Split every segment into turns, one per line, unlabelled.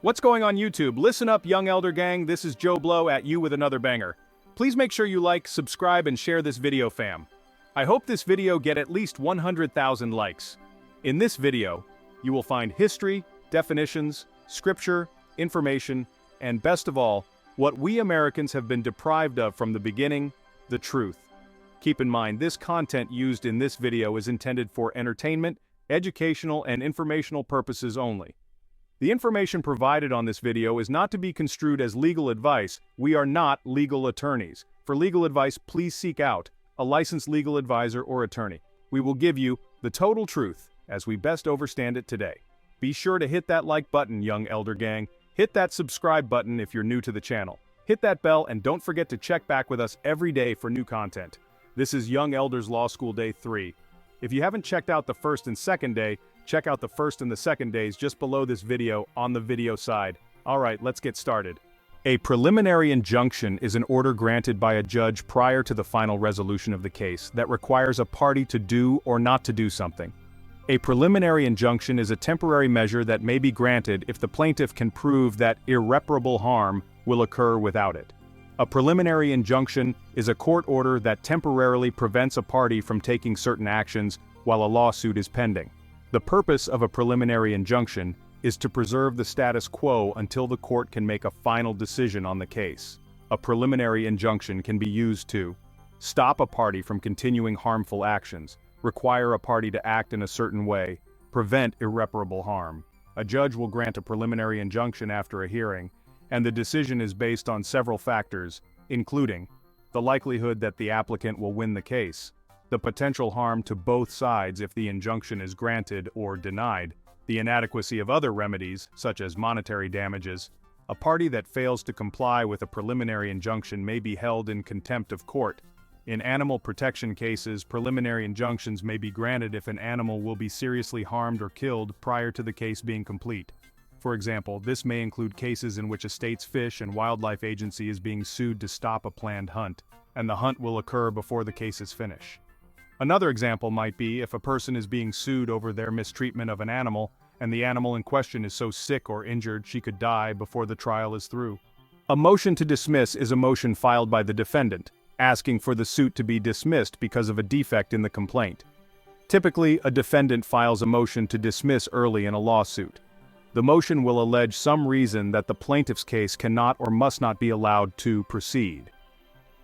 What's going on YouTube? Listen up, young elder gang. This is Joe Blow at you with another banger. Please make sure you like, subscribe, and share this video, fam. I hope this video get at least 100,000 likes. In this video, you will find history, definitions, scripture, information, and best of all, what we Americans have been deprived of from the beginning, the truth. Keep in mind, this content used in this video is intended for entertainment, educational, and informational purposes only. The information provided on this video is not to be construed as legal advice. We are not legal attorneys. For legal advice, please seek out a licensed legal advisor or attorney. We will give you the total truth as we best understand it today. Be sure to hit that like button, young elder gang. Hit that subscribe button if you're new to the channel. Hit that bell and don't forget to check back with us every day for new content. This is Young Elders Law School Day 3. If you haven't checked out the first and second day, check out the first and the second days just below this video on the video side. Alright, let's get started. A preliminary injunction is an order granted by a judge prior to the final resolution of the case that requires a party to do or not to do something. A preliminary injunction is a temporary measure that may be granted if the plaintiff can prove that irreparable harm will occur without it. A preliminary injunction is a court order that temporarily prevents a party from taking certain actions while a lawsuit is pending. The purpose of a preliminary injunction is to preserve the status quo until the court can make a final decision on the case. A preliminary injunction can be used to stop a party from continuing harmful actions, require a party to act in a certain way, prevent irreparable harm. A judge will grant a preliminary injunction after a hearing, and the decision is based on several factors, including the likelihood that the applicant will win the case, the potential harm to both sides if the injunction is granted or denied, the inadequacy of other remedies, such as monetary damages. A party that fails to comply with a preliminary injunction may be held in contempt of court. In animal protection cases, preliminary injunctions may be granted if an animal will be seriously harmed or killed prior to the case being complete. For example, this may include cases in which a state's Fish and Wildlife Agency is being sued to stop a planned hunt, and the hunt will occur before the case is finished. Another example might be if a person is being sued over their mistreatment of an animal, and the animal in question is so sick or injured she could die before the trial is through. A motion to dismiss is a motion filed by the defendant, asking for the suit to be dismissed because of a defect in the complaint. Typically, a defendant files a motion to dismiss early in a lawsuit. The motion will allege some reason that the plaintiff's case cannot or must not be allowed to proceed.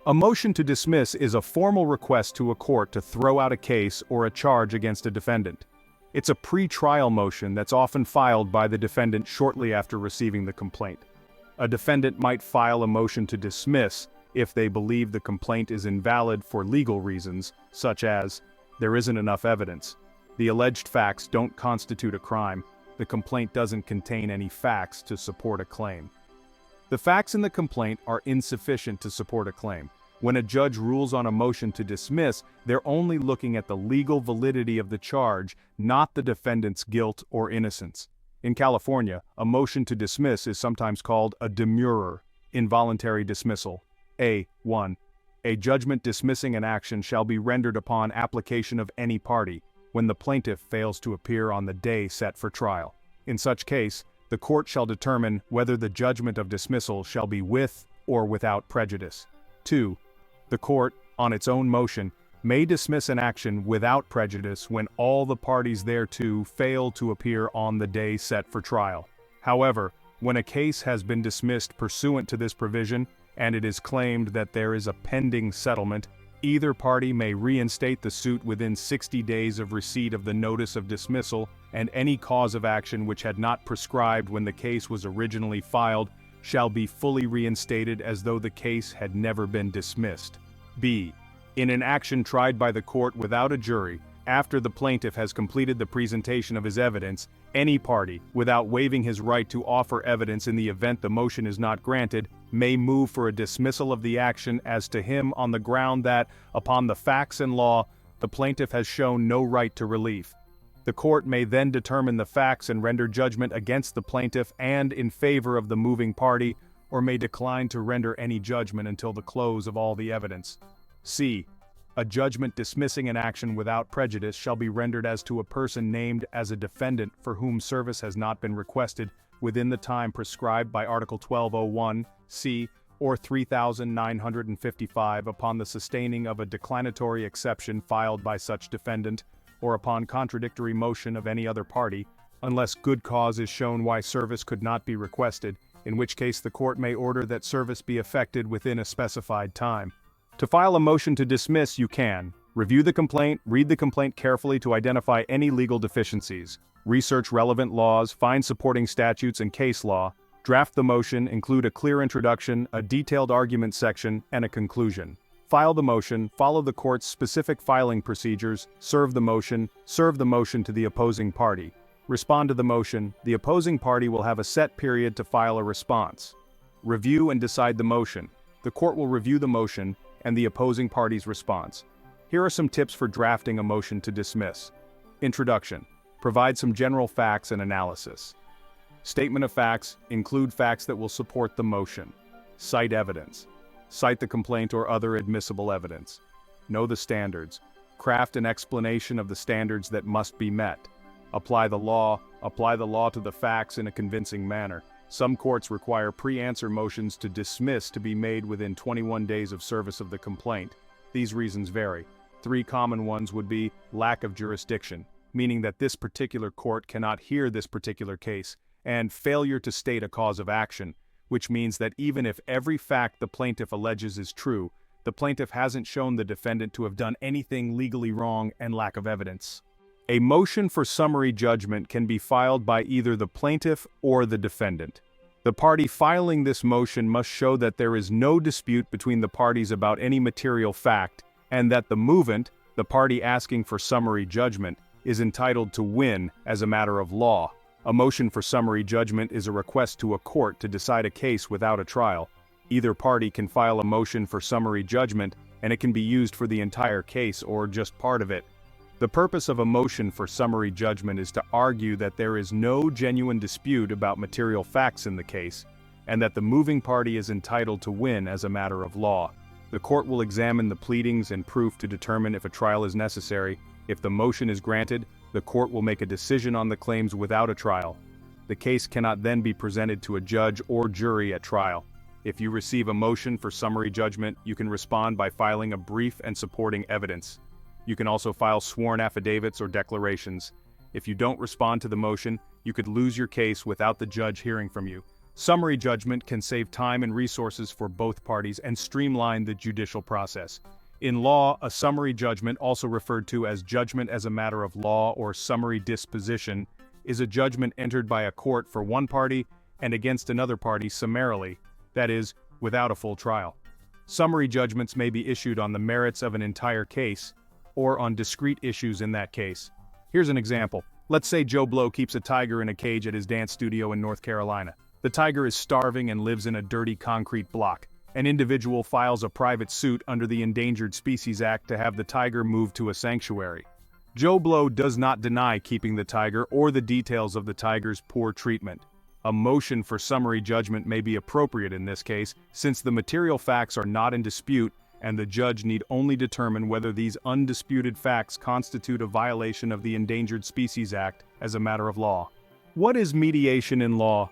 A motion to dismiss is a formal request to a court to throw out a case or a charge against a defendant. It's a pre-trial motion that's often filed by the defendant shortly after receiving the complaint. A defendant might file a motion to dismiss if they believe the complaint is invalid for legal reasons, such as, there isn't enough evidence, the alleged facts don't constitute a crime, the complaint doesn't contain any facts to support a claim. The facts in the complaint are insufficient to support a claim. When a judge rules on a motion to dismiss, they're only looking at the legal validity of the charge, not the defendant's guilt or innocence. In California, a motion to dismiss is sometimes called a demurrer, involuntary dismissal. A1. A judgment dismissing an action shall be rendered upon application of any party, when the plaintiff fails to appear on the day set for trial. In such case, the court shall determine whether the judgment of dismissal shall be with or without prejudice. 2. The court, on its own motion, may dismiss an action without prejudice when all the parties thereto fail to appear on the day set for trial. However, when a case has been dismissed pursuant to this provision, and it is claimed that there is a pending settlement, either party may reinstate the suit within 60 days of receipt of the notice of dismissal, and any cause of action which had not prescribed when the case was originally filed shall be fully reinstated as though the case had never been dismissed. B. In an action tried by the court without a jury, after the plaintiff has completed the presentation of his evidence, any party, without waiving his right to offer evidence in the event the motion is not granted, may move for a dismissal of the action as to him on the ground that, upon the facts and law, the plaintiff has shown no right to relief. The court may then determine the facts and render judgment against the plaintiff and in favor of the moving party, or may decline to render any judgment until the close of all the evidence. C. A judgment dismissing an action without prejudice shall be rendered as to a person named as a defendant for whom service has not been requested within the time prescribed by Article 1201, C, or 3955 upon the sustaining of a declinatory exception filed by such defendant, or upon contradictory motion of any other party, unless good cause is shown why service could not be requested, in which case the court may order that service be effected within a specified time. To file a motion to dismiss, you can review the complaint, read the complaint carefully to identify any legal deficiencies, research relevant laws, find supporting statutes and case law, draft the motion, include a clear introduction, a detailed argument section, and a conclusion. File the motion, follow the court's specific filing procedures, serve the motion to the opposing party. Respond to the motion, the opposing party will have a set period to file a response. Review and decide the motion. The court will review the motion and the opposing party's response. Here are some tips for drafting a motion to dismiss. Introduction. Provide some general facts and analysis. Statement of facts. Include facts that will support the motion. Cite evidence. Cite the complaint or other admissible evidence. Know the standards. Craft an explanation of the standards that must be met. Apply the law to the facts in a convincing manner. Some courts require pre-answer motions to dismiss to be made within 21 days of service of the complaint. These reasons vary. 3 common ones would be lack of jurisdiction, meaning that this particular court cannot hear this particular case, and failure to state a cause of action, which means that even if every fact the plaintiff alleges is true, the plaintiff hasn't shown the defendant to have done anything legally wrong, and lack of evidence. A motion for summary judgment can be filed by either the plaintiff or the defendant. The party filing this motion must show that there is no dispute between the parties about any material fact, and that the movant, the party asking for summary judgment, is entitled to win as a matter of law. A motion for summary judgment is a request to a court to decide a case without a trial. Either party can file a motion for summary judgment, and it can be used for the entire case or just part of it. The purpose of a motion for summary judgment is to argue that there is no genuine dispute about material facts in the case, and that the moving party is entitled to win as a matter of law. The court will examine the pleadings and proof to determine if a trial is necessary. If the motion is granted, the court will make a decision on the claims without a trial. The case cannot then be presented to a judge or jury at trial. If you receive a motion for summary judgment, you can respond by filing a brief and supporting evidence. You can also file sworn affidavits or declarations. If you don't respond to the motion, you could lose your case without the judge hearing from you. Summary judgment can save time and resources for both parties and streamline the judicial process. In law, a summary judgment, also referred to as judgment as a matter of law or summary disposition, is a judgment entered by a court for one party and against another party summarily, that is, without a full trial. Summary judgments may be issued on the merits of an entire case, or on discrete issues in that case. Here's an example. Let's say Joe Blow keeps a tiger in a cage at his dance studio in North Carolina. The tiger is starving and lives in a dirty concrete block. An individual files a private suit under the Endangered Species Act to have the tiger moved to a sanctuary. Joe Blow does not deny keeping the tiger or the details of the tiger's poor treatment. A motion for summary judgment may be appropriate in this case, since the material facts are not in dispute and the judge need only determine whether these undisputed facts constitute a violation of the Endangered Species Act as a matter of law. What is mediation in law?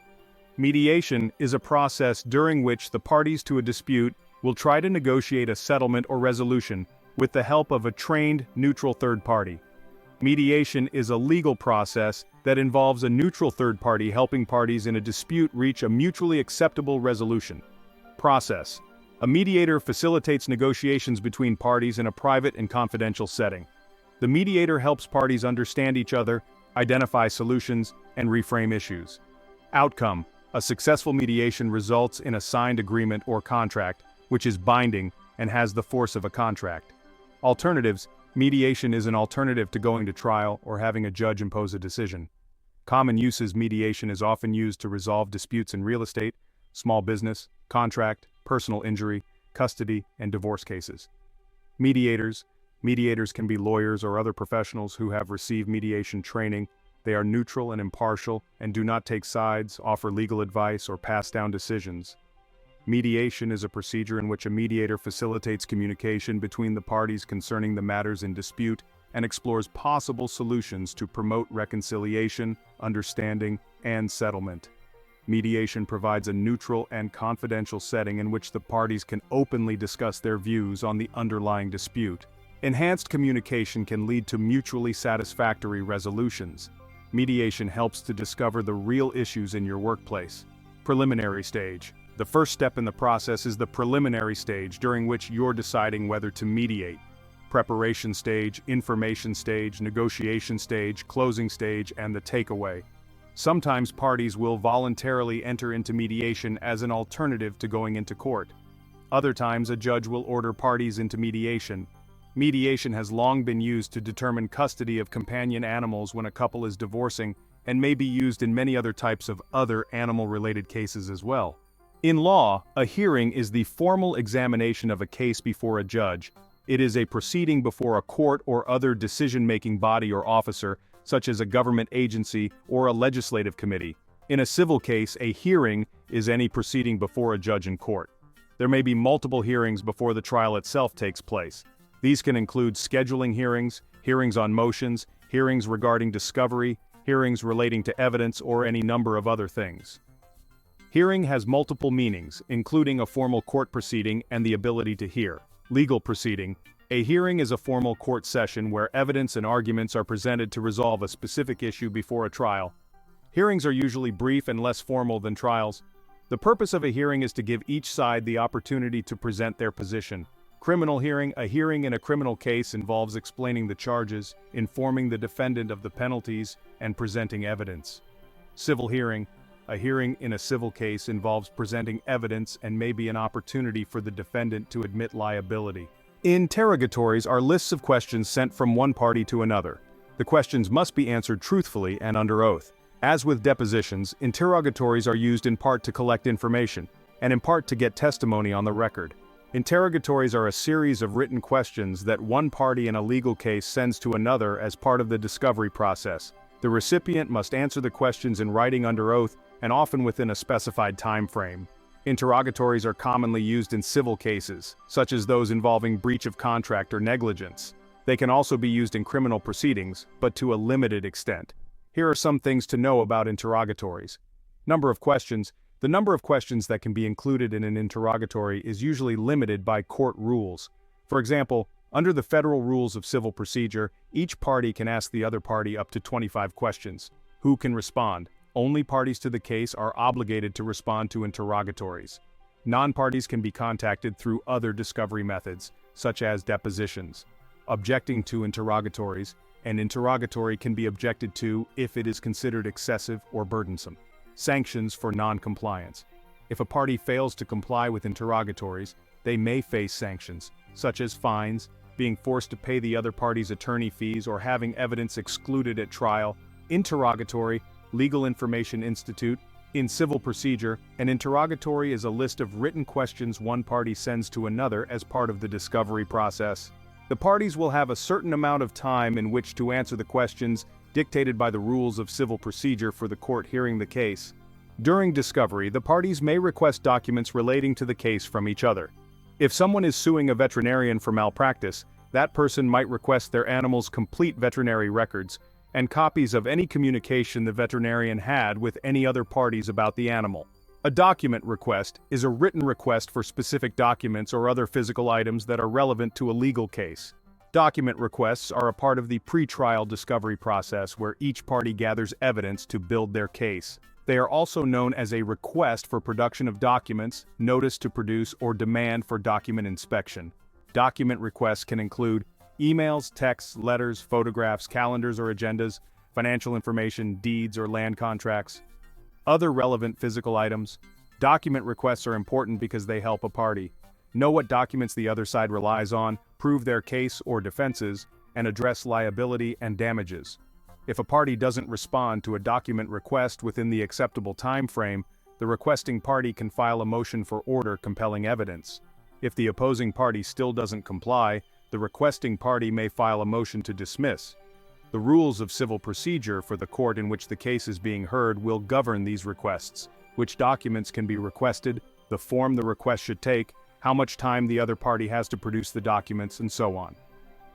Mediation is a process during which the parties to a dispute will try to negotiate a settlement or resolution with the help of a trained, neutral third party. Mediation is a legal process that involves a neutral third party helping parties in a dispute reach a mutually acceptable resolution. Process. A mediator facilitates negotiations between parties in a private and confidential setting. The mediator helps parties understand each other, identify solutions, and reframe issues. Outcome. A successful mediation results in a signed agreement or contract, which is binding and has the force of a contract. Alternatives. Mediation is an alternative to going to trial or having a judge impose a decision. Common uses. Mediation is often used to resolve disputes in real estate, small business, contract, personal injury, custody, and divorce cases. Mediators. Mediators can be lawyers or other professionals who have received mediation training. They are neutral and impartial and do not take sides, offer legal advice, or pass down decisions. Mediation is a procedure in which a mediator facilitates communication between the parties concerning the matters in dispute and explores possible solutions to promote reconciliation, understanding, and settlement. Mediation provides a neutral and confidential setting in which the parties can openly discuss their views on the underlying dispute. Enhanced communication can lead to mutually satisfactory resolutions. Mediation helps to discover the real issues in your workplace. Preliminary stage. The first step in the process is the preliminary stage, during which you're deciding whether to mediate. Preparation stage, information stage, negotiation stage, closing stage, and the takeaway. Sometimes parties will voluntarily enter into mediation as an alternative to going into court. Other times a judge will order parties into mediation. Mediation has long been used to determine custody of companion animals when a couple is divorcing, and may be used in many other types of other animal-related cases as well. In law, a hearing is the formal examination of a case before a judge. It is a proceeding before a court or other decision-making body or officer, such as a government agency or a legislative committee. In a civil case, a hearing is any proceeding before a judge in court. There may be multiple hearings before the trial itself takes place. These can include scheduling hearings, hearings on motions, hearings regarding discovery, hearings relating to evidence, or any number of other things. Hearing has multiple meanings, including a formal court proceeding and the ability to hear. Legal proceeding. A hearing is a formal court session where evidence and arguments are presented to resolve a specific issue before a trial. Hearings are usually brief and less formal than trials. The purpose of a hearing is to give each side the opportunity to present their position. Criminal hearing. A hearing in a criminal case involves explaining the charges, informing the defendant of the penalties, and presenting evidence. Civil hearing. A hearing in a civil case involves presenting evidence and may be an opportunity for the defendant to admit liability. Interrogatories are lists of questions sent from one party to another. The questions must be answered truthfully and under oath. As with depositions, interrogatories are used in part to collect information, and in part to get testimony on the record. Interrogatories are a series of written questions that one party in a legal case sends to another as part of the discovery process. The recipient must answer the questions in writing under oath, and often within a specified time frame. Interrogatories are commonly used in civil cases, such as those involving breach of contract or negligence. They can also be used in criminal proceedings, but to a limited extent. Here are some things to know about interrogatories. Number of questions. The number of questions that can be included in an interrogatory is usually limited by court rules. For example, under the Federal Rules of Civil Procedure, each party can ask the other party up to 25 questions. Who can respond? Only parties to the case are obligated to respond to interrogatories. Non-parties can be contacted through other discovery methods, such as depositions. Objecting to interrogatories. An interrogatory can be objected to if it is considered excessive or burdensome. Sanctions for non-compliance. If a party fails to comply with interrogatories, they may face sanctions, such as fines, being forced to pay the other party's attorney fees, or having evidence excluded at trial. Interrogatory. Legal Information Institute. In civil procedure, an interrogatory is a list of written questions one party sends to another as part of the discovery process. The parties will have a certain amount of time in which to answer the questions dictated by the rules of civil procedure for the court hearing the case. During discovery, the parties may request documents relating to the case from each other. If someone is suing a veterinarian for malpractice, that person might request their animal's complete veterinary records, and copies of any communication the veterinarian had with any other parties about the animal. A document request is a written request for specific documents or other physical items that are relevant to a legal case. Document requests are a part of the pre-trial discovery process where each party gathers evidence to build their case. They are also known as a request for production of documents, notice to produce, or demand for document inspection. Document requests can include emails, texts, letters, photographs, calendars or agendas, financial information, deeds or land contracts. Other relevant physical items. Document requests are important because they help a party know what documents the other side relies on, prove their case or defenses, and address liability and damages. If a party doesn't respond to a document request within the acceptable time frame, the requesting party can file a motion for order compelling evidence. If the opposing party still doesn't comply, the requesting party may file a motion to dismiss. The rules of civil procedure for the court in which the case is being heard will govern these requests, which documents can be requested, the form the request should take, how much time the other party has to produce the documents, and so on.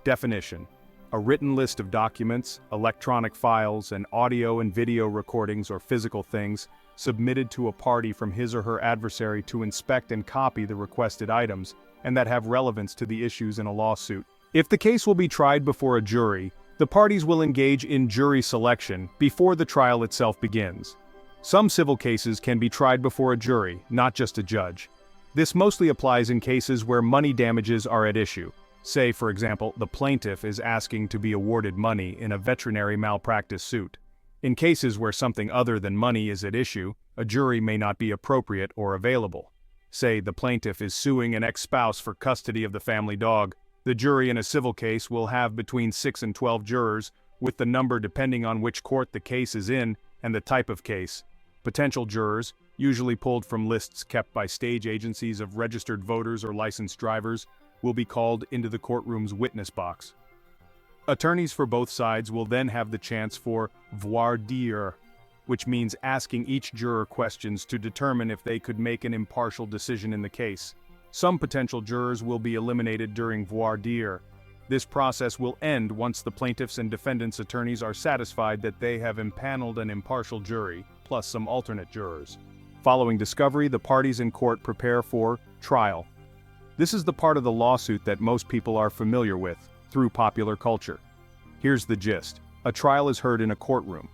Definition. A written list of documents, electronic files, and audio and video recordings or physical things, submitted to a party from his or her adversary to inspect and copy the requested items, and that have relevance to the issues in a lawsuit. If the case will be tried before a jury, the parties will engage in jury selection before the trial itself begins. Some civil cases can be tried before a jury, not just a judge. This mostly applies in cases where money damages are at issue. Say, for example, the plaintiff is asking to be awarded money in a veterinary malpractice suit. In cases where something other than money is at issue, a jury may not be appropriate or available. Say the plaintiff is suing an ex-spouse for custody of the family dog. The jury in a civil case will have between 6 and 12 jurors, with the number depending on which court the case is in and the type of case. Potential jurors, usually pulled from lists kept by stage agencies of registered voters or licensed drivers, will be called into the courtroom's witness box. Attorneys for both sides will then have the chance for voir dire, which means asking each juror questions to determine if they could make an impartial decision in the case. Some potential jurors will be eliminated during voir dire. This process will end once the plaintiffs' and defendants' attorneys are satisfied that they have impaneled an impartial jury, plus some alternate jurors. Following discovery, the parties in court prepare for trial. This is the part of the lawsuit that most people are familiar with through popular culture. Here's the gist. A trial is heard in a courtroom.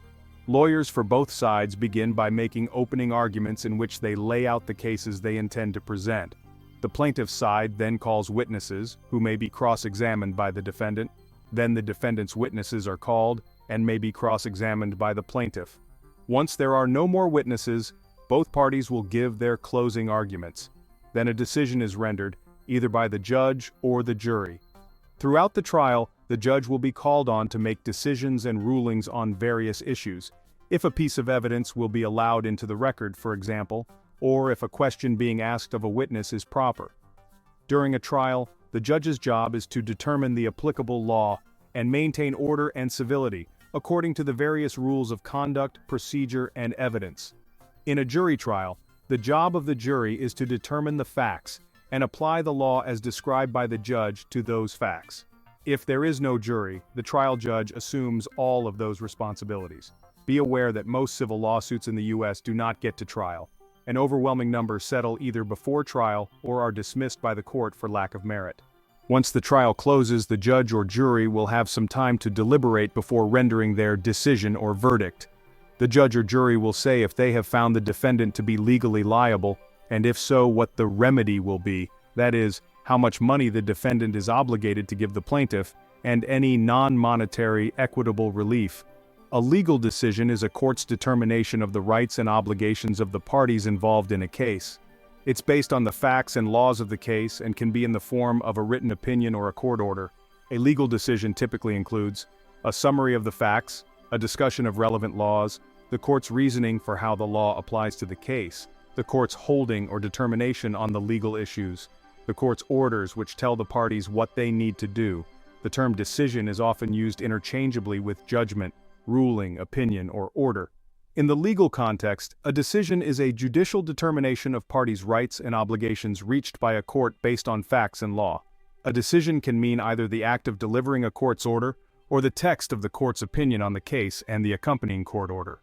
Lawyers for both sides begin by making opening arguments in which they lay out the cases they intend to present. The plaintiff's side then calls witnesses, who may be cross-examined by the defendant. Then the defendant's witnesses are called and may be cross-examined by the plaintiff. Once there are no more witnesses, both parties will give their closing arguments. Then a decision is rendered, either by the judge or the jury. Throughout the trial, the judge will be called on to make decisions and rulings on various issues. If a piece of evidence will be allowed into the record, for example, or if a question being asked of a witness is proper. During a trial, the judge's job is to determine the applicable law and maintain order and civility, according to the various rules of conduct, procedure, and evidence. In a jury trial, the job of the jury is to determine the facts and apply the law as described by the judge to those facts. If there is no jury, the trial judge assumes all of those responsibilities. Be aware that most civil lawsuits in the U.S. do not get to trial. An overwhelming number settle either before trial or are dismissed by the court for lack of merit. Once the trial closes, the judge or jury will have some time to deliberate before rendering their decision or verdict. The judge or jury will say if they have found the defendant to be legally liable, and if so, what the remedy will be, that is, how much money the defendant is obligated to give the plaintiff, and any non-monetary equitable relief. A legal decision is a court's determination of the rights and obligations of the parties involved in a case. It's based on the facts and laws of the case and can be in the form of a written opinion or a court order. A legal decision typically includes a summary of the facts, a discussion of relevant laws, the court's reasoning for how the law applies to the case, the court's holding or determination on the legal issues, the court's orders which tell the parties what they need to do. The term decision is often used interchangeably with judgment, ruling, opinion, or order. In the legal context, a decision is a judicial determination of parties' rights and obligations reached by a court based on facts and law. A decision can mean either the act of delivering a court's order or the text of the court's opinion on the case and the accompanying court order.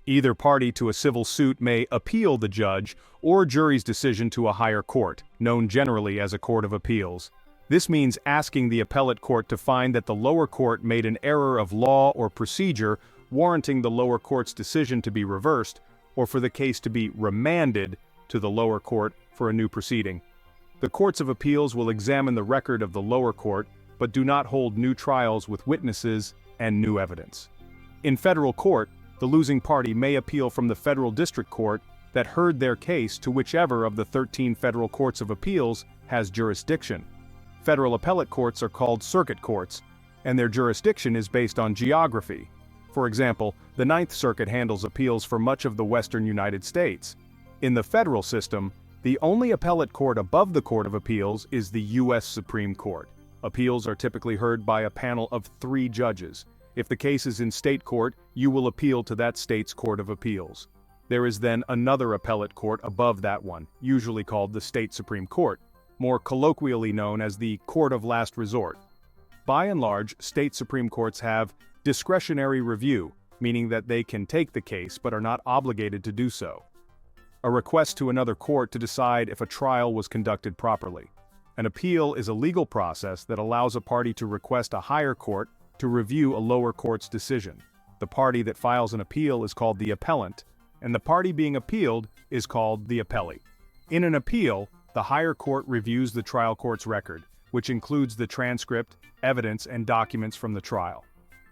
Either party to a civil suit may appeal the judge or jury's decision to a higher court, known generally as a court of appeals. This means asking the appellate court to find that the lower court made an error of law or procedure, warranting the lower court's decision to be reversed, or for the case to be remanded to the lower court for a new proceeding. The courts of appeals will examine the record of the lower court, but do not hold new trials with witnesses and new evidence. In federal court, the losing party may appeal from the federal district court that heard their case to whichever of the 13 federal courts of appeals has jurisdiction. Federal appellate courts are called circuit courts, and their jurisdiction is based on geography. For example, the Ninth Circuit handles appeals for much of the western United States. In the federal system, the only appellate court above the Court of Appeals is the U.S. Supreme Court. Appeals are typically heard by a panel of 3 judges. If the case is in state court, you will appeal to that state's Court of Appeals. There is then another appellate court above that one, usually called the State Supreme Court, more colloquially known as the Court of Last Resort. By and large, state Supreme Courts have discretionary review, meaning that they can take the case but are not obligated to do so. A request to another court to decide if a trial was conducted properly. An appeal is a legal process that allows a party to request a higher court to review a lower court's decision. The party that files an appeal is called the appellant, and the party being appealed is called the appellee. In an appeal, the higher court reviews the trial court's record, which includes the transcript, evidence, and documents from the trial.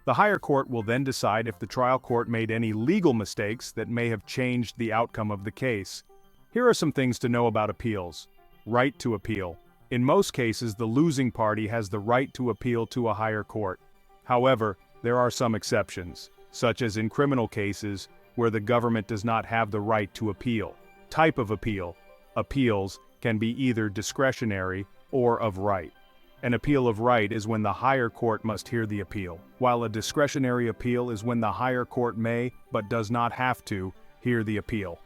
The higher court will then decide if the trial court made any legal mistakes that may have changed the outcome of the case. Here are some things to know about appeals. Right to appeal. In most cases, the losing party has the right to appeal to a higher court. However, there are some exceptions, such as in criminal cases where the government does not have the right to appeal. Type of appeal. Appeals can be either discretionary or of right. An appeal of right is when the higher court must hear the appeal, while a discretionary appeal is when the higher court may, but does not have to, hear the appeal.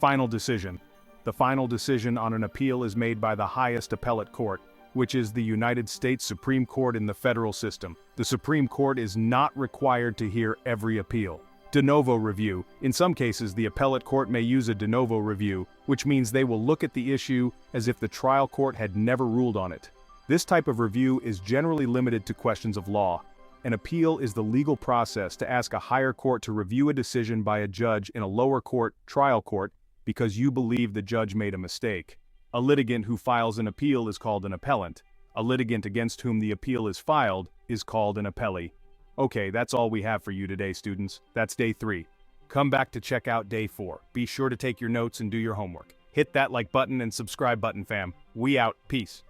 Final decision. The final decision on an appeal is made by the highest appellate court, which is the United States Supreme Court in the federal system. The Supreme Court is not required to hear every appeal. De novo review. In some cases, the appellate court may use a de novo review, which means they will look at the issue as if the trial court had never ruled on it. This type of review is generally limited to questions of law. An appeal is the legal process to ask a higher court to review a decision by a judge in a lower court, trial court, because you believe the judge made a mistake. A litigant who files an appeal is called an appellant. A litigant against whom the appeal is filed is called an appellee. Okay, that's all we have for you today, students. That's day 3. Come back to check out day 4. Be sure to take your notes and do your homework. Hit that like button and subscribe button, fam. We out. Peace.